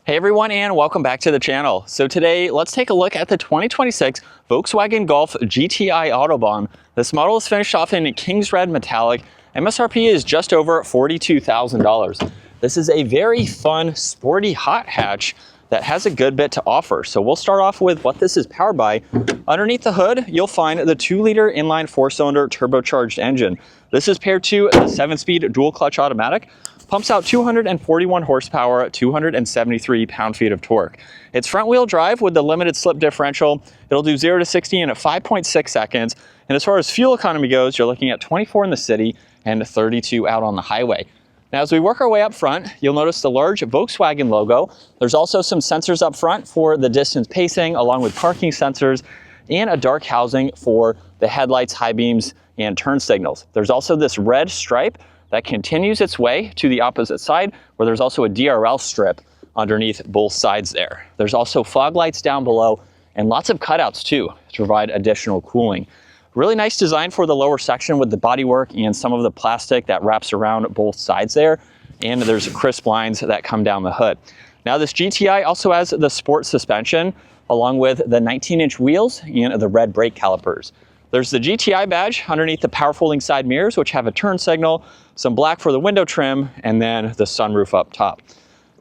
Hey everyone, and welcome back to the channel. So today, let's take a look at the 2026 Volkswagen Golf GTI Autobahn. This model is finished off in King's Red Metallic. MSRP is just over $42,000. This is a very fun, sporty hot hatch that has a good bit to offer. So we'll start off with what this is powered by. Underneath the hood, you'll find the 2-liter inline 4-cylinder turbocharged engine. This is paired to the 7-speed dual clutch automatic. Pumps out 241 horsepower, 273 pound-feet of torque. It's front-wheel drive with the limited slip differential. It'll do 0 to 60 in 5.6 seconds. And as far as fuel economy goes, you're looking at 24 in the city and 32 out on the highway. Now, as we work our way up front, you'll notice the large Volkswagen logo. There's also some sensors up front for the distance pacing, along with parking sensors, and a dark housing for the headlights, high beams, and turn signals. There's also this red stripe that continues its way to the opposite side, where there's also a DRL strip underneath both sides there. There's also fog lights down below and lots of cutouts too to provide additional cooling. Really nice design for the lower section with the bodywork and some of the plastic that wraps around both sides there. And there's crisp lines that come down the hood. Now this GTI also has the sport suspension along with the 19-inch wheels and the red brake calipers. There's the GTI badge underneath the power folding side mirrors, which have a turn signal, some black for the window trim, and then the sunroof up top.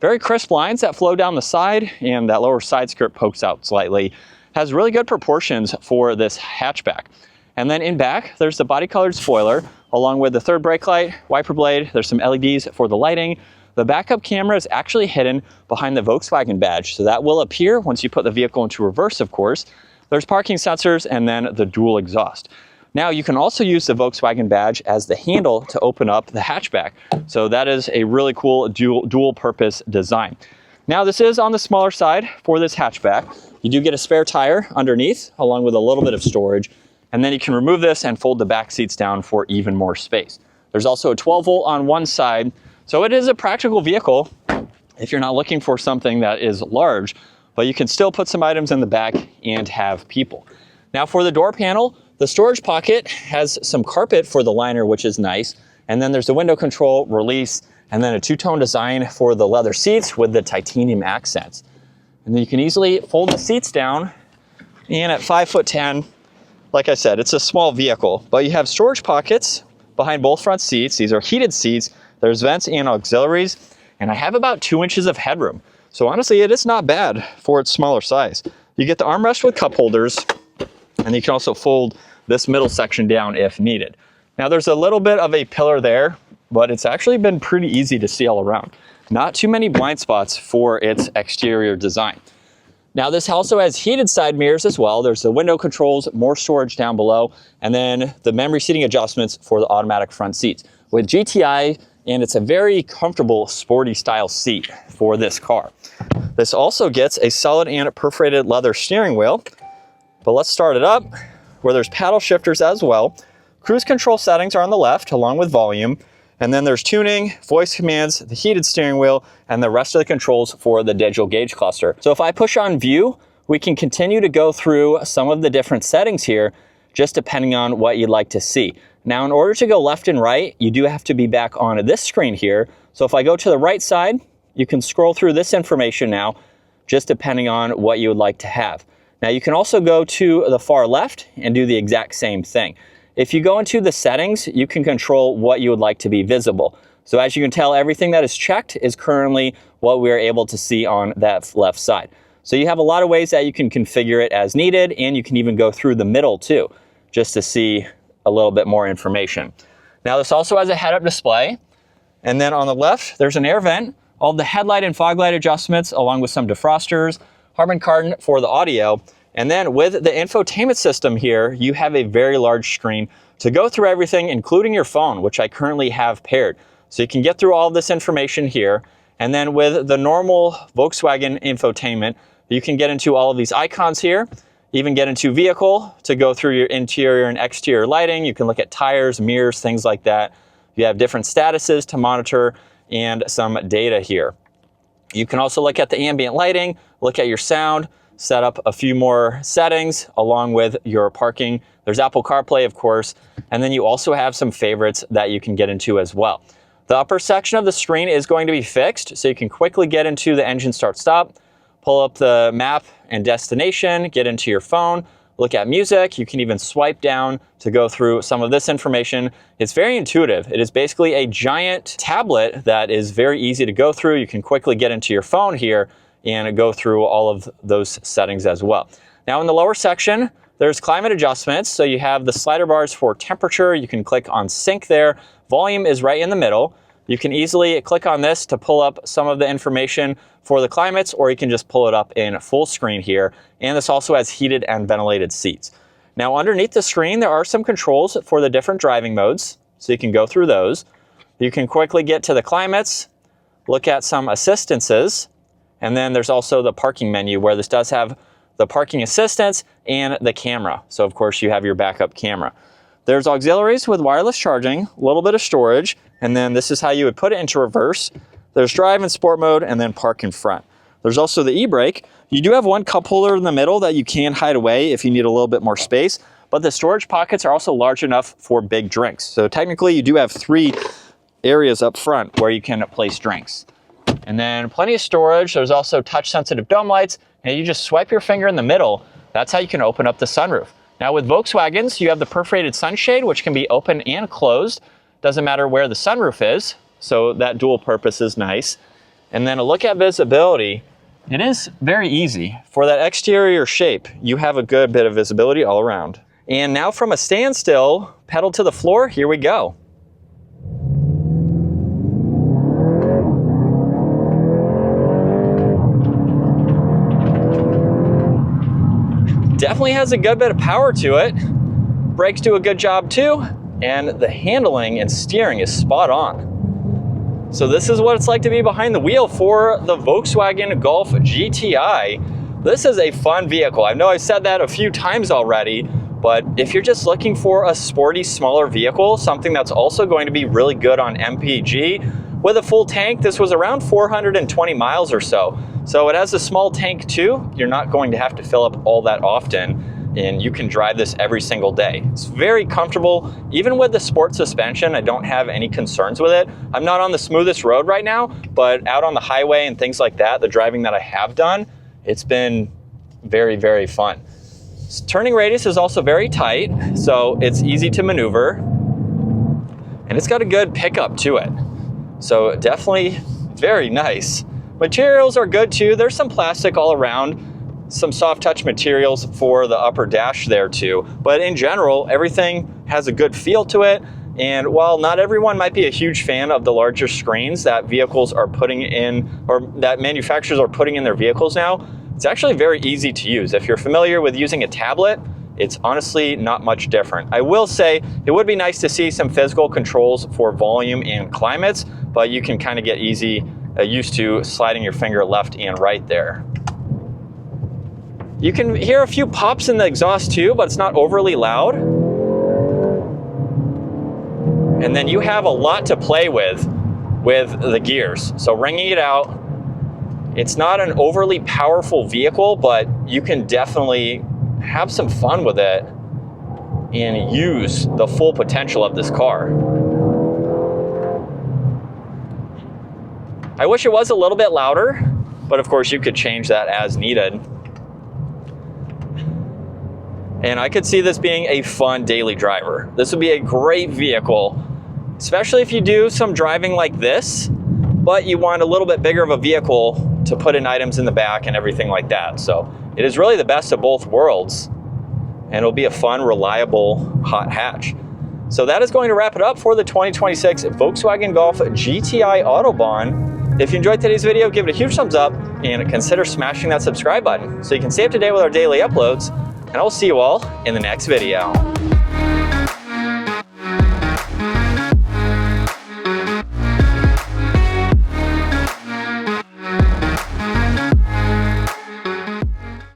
Very crisp lines that flow down the side, and that lower side skirt pokes out slightly. Has really good proportions for this hatchback. And then in back, there's the body colored spoiler, along with the third brake light, wiper blade. There's some LEDs for the lighting. The backup camera is actually hidden behind the Volkswagen badge, so that will appear once you put the vehicle into reverse, of course. There's parking sensors and then the dual exhaust. Now you can also use the Volkswagen badge as the handle to open up the hatchback. So that is a really cool dual purpose design. Now this is on the smaller side for this hatchback. You do get a spare tire underneath along with a little bit of storage. And then you can remove this and fold the back seats down for even more space. There's also a 12-volt on one side. So it is a practical vehicle if you're not looking for something that is large, but you can still put some items in the back and have people. Now for the door panel, the storage pocket has some carpet for the liner, which is nice. And then there's the window control, release, and then a two-tone design for the leather seats with the titanium accents. And then you can easily fold the seats down. And at 5'10", like I said, it's a small vehicle, but you have storage pockets behind both front seats. These are heated seats. There's vents and auxiliaries, and I have about 2 inches of headroom. So honestly, it is not bad for its smaller size. You get the armrest with cup holders, and you can also fold this middle section down if needed. Now there's a little bit of a pillar there, but it's actually been pretty easy to see all around. Not too many blind spots for its exterior design. Now this also has heated side mirrors as well. There's the window controls, more storage down below, and then the memory seating adjustments for the automatic front seats. With GTI, and it's a very comfortable sporty style seat for this car. This also gets a solid and perforated leather steering wheel, but let's start it up where there's paddle shifters as well. Cruise control settings are on the left along with volume, and then there's tuning, voice commands, the heated steering wheel, and the rest of the controls for the digital gauge cluster. So if I push on view, we can continue to go through some of the different settings here, just depending on what you'd like to see. Now, in order to go left and right, you do have to be back on this screen here. So if I go to the right side, you can scroll through this information now, just depending on what you would like to have. Now, you can also go to the far left and do the exact same thing. If you go into the settings, you can control what you would like to be visible. So as you can tell, everything that is checked is currently what we are able to see on that left side. So you have a lot of ways that you can configure it as needed, and you can even go through the middle too, just to see a little bit more information. Now this also has a head-up display, and then on the left there's an air vent, all the headlight and fog light adjustments along with some defrosters, Harman Kardon for the audio, and then with the infotainment system here, you have a very large screen to go through everything, including your phone, which I currently have paired. So you can get through all this information here, and then with the normal Volkswagen infotainment, you can get into all of these icons here. Even get into vehicle to go through your interior and exterior lighting. You can look at tires, mirrors, things like that. You have different statuses to monitor and some data here. You can also look at the ambient lighting, look at your sound, set up a few more settings along with your parking. There's Apple CarPlay, of course, and then you also have some favorites that you can get into as well. The upper section of the screen is going to be fixed, so you can quickly get into the engine start-stop, pull up the map and destination, get into your phone, look at music. You can even swipe down to go through some of this information. It's very intuitive. It is basically a giant tablet that is very easy to go through. You can quickly get into your phone here and go through all of those settings as well. Now in the lower section, there's climate adjustments. So you have the slider bars for temperature. You can click on sync there. Volume is right in the middle. You can easily click on this to pull up some of the information for the climates, or you can just pull it up in full screen here. And this also has heated and ventilated seats. Now underneath the screen, there are some controls for the different driving modes, so you can go through those. You can quickly get to the climates, look at some assistances, and then there's also the parking menu where this does have the parking assistance and the camera. So of course you have your backup camera. There's auxiliaries with wireless charging, a little bit of storage, and then this is how you would put it into reverse. There's drive and sport mode, and then park in front. There's also the e-brake. You do have one cup holder in the middle that you can hide away if you need a little bit more space, but the storage pockets are also large enough for big drinks. So technically you do have 3 areas up front where you can place drinks. And then plenty of storage. There's also touch sensitive dome lights, and you just swipe your finger in the middle. That's how you can open up the sunroof. Now with Volkswagens, you have the perforated sunshade, which can be open and closed. Doesn't matter where the sunroof is, so that dual purpose is nice. And then a look at visibility. It is very easy. For that exterior shape, you have a good bit of visibility all around. And now from a standstill, pedal to the floor, here we go. Definitely has a good bit of power to it. Brakes do a good job too, and the handling and steering is spot on. So this is what it's like to be behind the wheel for the Volkswagen Golf GTI. This is a fun vehicle. I know I've said that a few times already, but if you're just looking for a sporty, smaller vehicle, something that's also going to be really good on MPG, with a full tank, this was around 420 miles or so. So it has a small tank too. You're not going to have to fill up all that often, and you can drive this every single day. It's very comfortable. Even with the sport suspension, I don't have any concerns with it. I'm not on the smoothest road right now, but out on the highway and things like that, the driving that I have done, it's been very, very fun. Turning radius is also very tight, so it's easy to maneuver, and it's got a good pickup to it. So definitely very nice. Materials are good too. There's some plastic all around, some soft touch materials for the upper dash there too. But in general, everything has a good feel to it. And while not everyone might be a huge fan of the larger screens that vehicles are putting in, or that manufacturers are putting in their vehicles now, it's actually very easy to use. If you're familiar with using a tablet, it's honestly not much different. I will say it would be nice to see some physical controls for volume and climates, but you can kind of get used to sliding your finger left and right there. You can hear a few pops in the exhaust too, but it's not overly loud. And then you have a lot to play with the gears. So ringing it out, it's not an overly powerful vehicle, but you can definitely have some fun with it and use the full potential of this car. I wish it was a little bit louder, but of course you could change that as needed. And I could see this being a fun daily driver. This would be a great vehicle, especially if you do some driving like this, but you want a little bit bigger of a vehicle to put in items in the back and everything like that. So it is really the best of both worlds, and it'll be a fun, reliable hot hatch. So that is going to wrap it up for the 2026 Volkswagen Golf GTI Autobahn. If you enjoyed today's video, give it a huge thumbs up and consider smashing that subscribe button so you can stay up to date with our daily uploads, and I'll see you all in the next video.